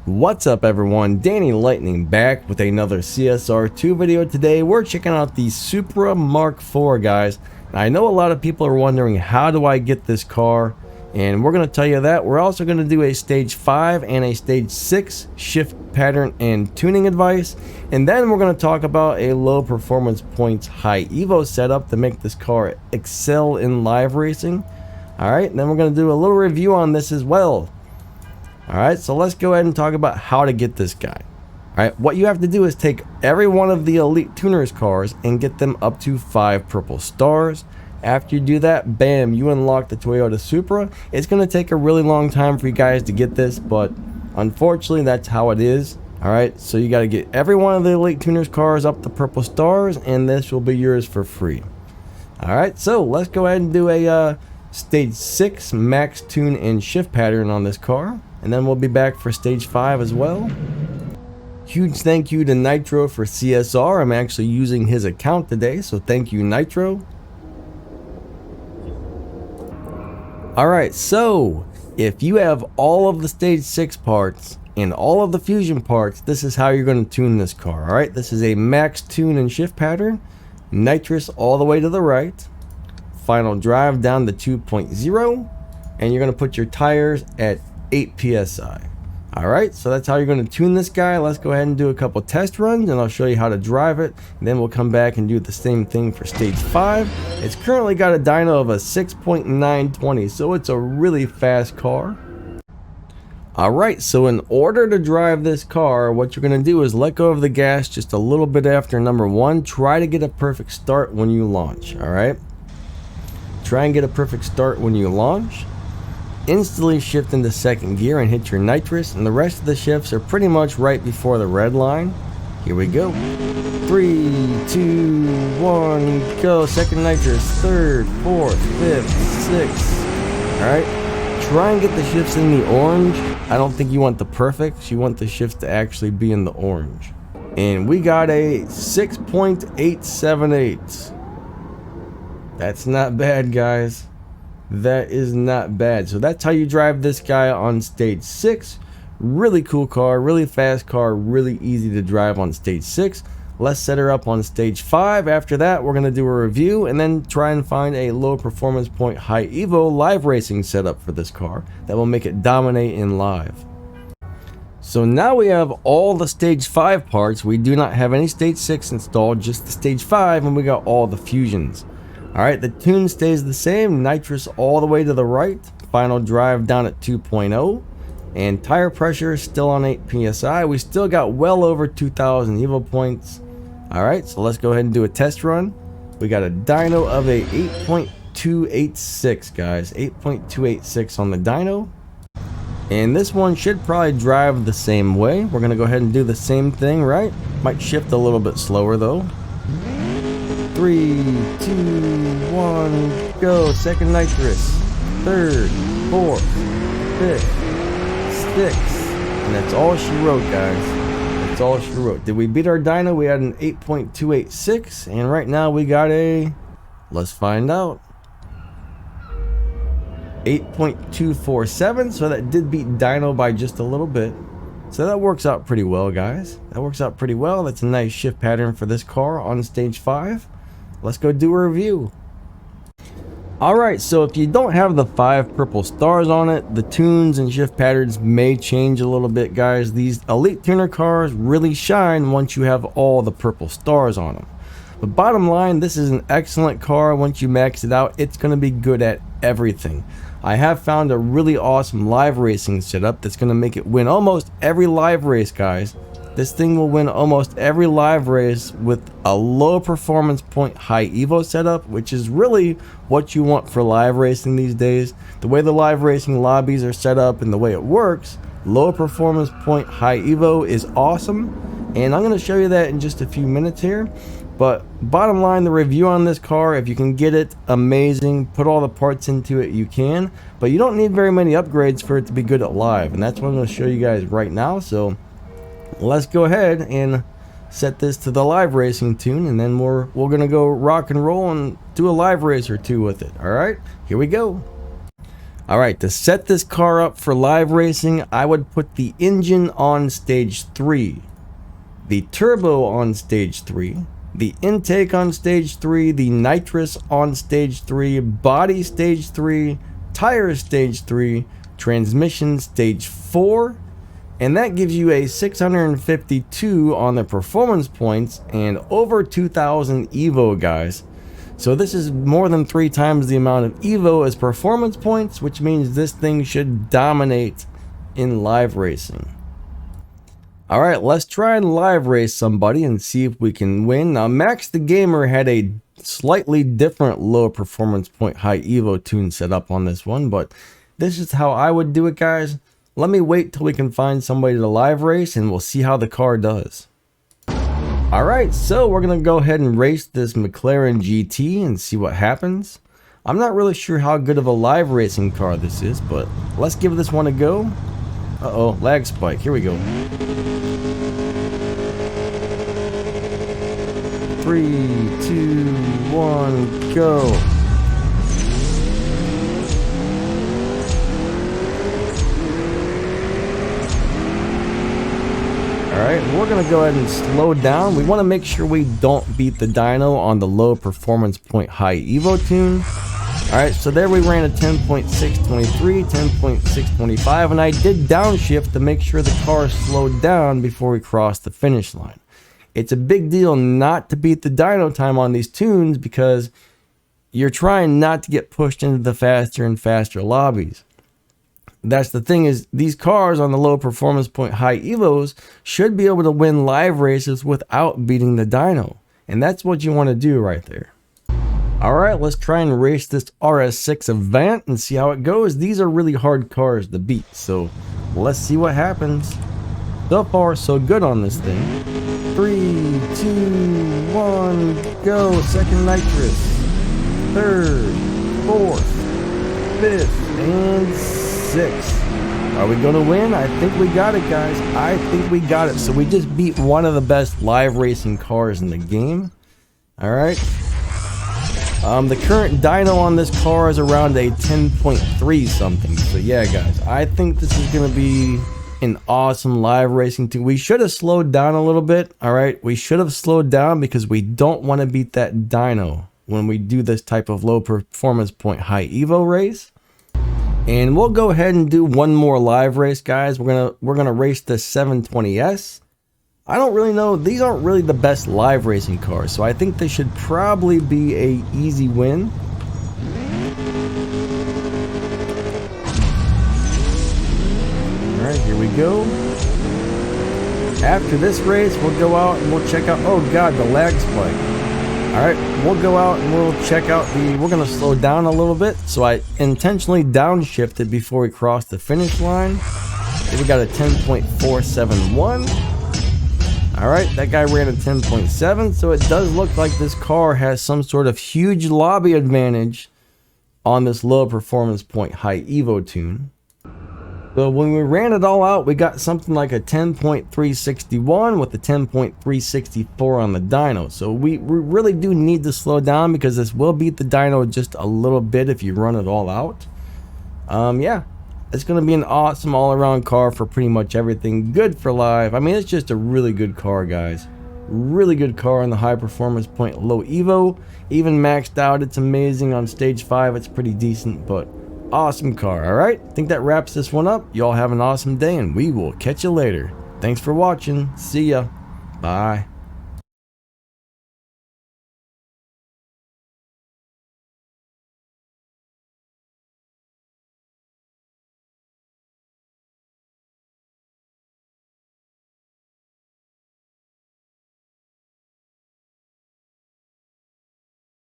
What's up everyone, Danny Lightning back with another CSR2 video. Today we're checking out the Supra Mark IV, guys. I know a lot of people are wondering, how do I get this car? And we're going to tell you that. We're also going to do a stage 5 and a stage 6 shift pattern and tuning advice. And then we're going to talk about a low performance points high evo setup to make this car excel in live racing. Alright, then we're going to do a little review on this as well. Alright, so let's go ahead and talk about how to get this guy. Alright, what you have to do is take every one of the elite tuners cars and get them up to 5 purple stars. After you do that, bam, you unlock the Toyota Supra. It's going to take a really long time for you guys to get this, but unfortunately that's how it is. Alright, so you got to get every one of the elite tuners cars up to purple stars, and this will be yours for free. Alright, so let's go ahead and do a stage 6 max tune and shift pattern on this car, and then we'll be back for stage 5 as well. Huge thank you to Nitro for CSR. I'm actually using his account today, so thank you, Nitro. Alright, so if you have all of the stage 6 parts and all of the fusion parts, this is how you're going to tune this car. Alright, this is a max tune and shift pattern. Nitrous all the way to the right. Final drive down to 2.0. And you're going to put your tires at 8 psi. Alright, so that's how you're going to tune this guy. Let's go ahead and do a couple test runs and I'll show you how to drive it. And then we'll come back and do the same thing for stage 5. It's currently got a dyno of a 6.920, so it's a really fast car. Alright, so in order to drive this car, what you're going to do is let go of the gas just a little bit after number 1. Try to get a perfect start when you launch. Alright, try and get a perfect start when you launch. Instantly shift into second gear and hit your nitrous, and the rest of the shifts are pretty much right before the red line. Here we go. 3, 2, 1, go. Second nitrous, third, fourth, fifth, sixth. Alright, try and get the shifts in the orange. I don't think you want the perfects, you want the shifts to actually be in the orange. And we got a 6.878. That's not bad, guys. That is not bad. So that's how you drive this guy on stage 6. Really cool car, really fast car, really easy to drive on stage 6. Let's set her up on stage 5. After that, we're going to do a review and then try and find a low performance point high evo live racing setup for this car that will make it dominate in live. So now we have all the stage 5 parts. We do not have any stage 6 installed, just the stage 5, and we got all the fusions. Alright, the tune stays the same, nitrous all the way to the right, final drive down at 2.0, and tire pressure is still on 8 psi. We still got well over 2,000 evo points. Alright, so let's go ahead and do a test run. We got a dyno of a 8.286, guys, 8.286 on the dyno. And this one should probably drive the same way. We're going to go ahead and do the same thing, right? Might shift a little bit slower though. 3, 2, 1, go. Second nitrous, third, fourth, fifth, sixth, and that's all she wrote, guys. That's all she wrote. Did we beat our dyno? We had an 8.286, and right now we got a, let's find out, 8.247. So that did beat dyno by just a little bit. So that works out pretty well, guys. That works out pretty well. That's a nice shift pattern for this car on stage 5. Let's go do a review. Alright, so if you don't have the 5 purple stars on it, the tunes and shift patterns may change a little bit, guys. These elite tuner cars really shine once you have all the purple stars on them. But bottom line, this is an excellent car. Once you max it out, it's going to be good at everything. I have found a really awesome live racing setup that's going to make it win almost every live race, guys. This thing will win almost every live race with a low performance point high evo setup, which is really what you want for live racing these days. The way the live racing lobbies are set up and the way it works, low performance point high evo is awesome. And I'm going to show you that in just a few minutes here. But bottom line, the review on this car, if you can get it, amazing. Put all the parts into it, you can. But you don't need very many upgrades for it to be good at live. And that's what I'm going to show you guys right now. So let's go ahead and set this to the live racing tune, and then we're gonna go rock and roll and do a live race or two with it. All right, here we go. Alright, to set this car up for live racing, I would put the engine on stage 3, the turbo on stage 3, the intake on stage 3, the nitrous on stage 3, body stage 3, tires stage 3, transmission stage 4, and that gives you a 652 on the performance points and over 2,000 Evo, guys. So this is more than 3 times the amount of Evo as performance points, which means this thing should dominate in live racing. Alright, let's try and live race somebody and see if we can win. Now, Max the Gamer had a slightly different low performance point high Evo tune set up on this one, but this is how I would do it, guys. Let me wait till we can find somebody to live race and we'll see how the car does. Alright, so we're going to go ahead and race this McLaren GT and see what happens. I'm not really sure how good of a live racing car this is, but let's give this one a go. Uh-oh, lag spike. Here we go. 3, 2, 1, go. Alright, we're going to go ahead and slow down. We want to make sure we don't beat the dyno on the low performance point high Evo tune. Alright, so there we ran a 10.623, 10.625, and I did downshift to make sure the car slowed down before we crossed the finish line. It's a big deal not to beat the dyno time on these tunes because you're trying not to get pushed into the faster and faster lobbies. That's the thing, is these cars on the low performance point high Evos should be able to win live races without beating the dyno. And that's what you want to do right there. Alright, let's try and race this RS6 Avant and see how it goes. These are really hard cars to beat, so let's see what happens. So far, so good on this thing. 3, 2, 1, go. Second nitrous. Third, fourth, fifth, and 6th. Are we going to win? I think we got it, guys. I think we got it. So we just beat one of the best live racing cars in the game. Alright. The current dyno on this car is around a 10.3 something. So yeah, guys, I think this is going to be an awesome live racing too. We should have slowed down a little bit. Alright, we should have slowed down because we don't want to beat that dyno when we do this type of low performance point high Evo race. And we'll go ahead and do one more live race, guys. We're gonna race the 720S. I don't really know. These aren't really the best live racing cars, so I think this should probably be a easy win. All right, here we go. After this race, we'll go out and we'll check out. Oh God, the lag spike. All right, we'll go out and we'll check out the, we're going to slow down a little bit. So I intentionally downshifted before we crossed the finish line. We got a 10.471. All right, that guy ran a 10.7. So it does look like this car has some sort of huge lobby advantage on this low performance point high Evo tune. So when we ran it all out, we got something like a 10.361 with a 10.364 on the dyno. So we really do need to slow down because this will beat the dyno just a little bit if you run it all out. Yeah, it's going to be an awesome all-around car for pretty much everything. Good for live. I mean, it's just a really good car, guys. Really good car on the high performance point low Evo. Even maxed out, it's amazing. On stage 5, it's pretty decent, but awesome car. All right, I think that wraps this one up. Y'all have an awesome day and we will catch you later. Thanks for watching. See ya. Bye.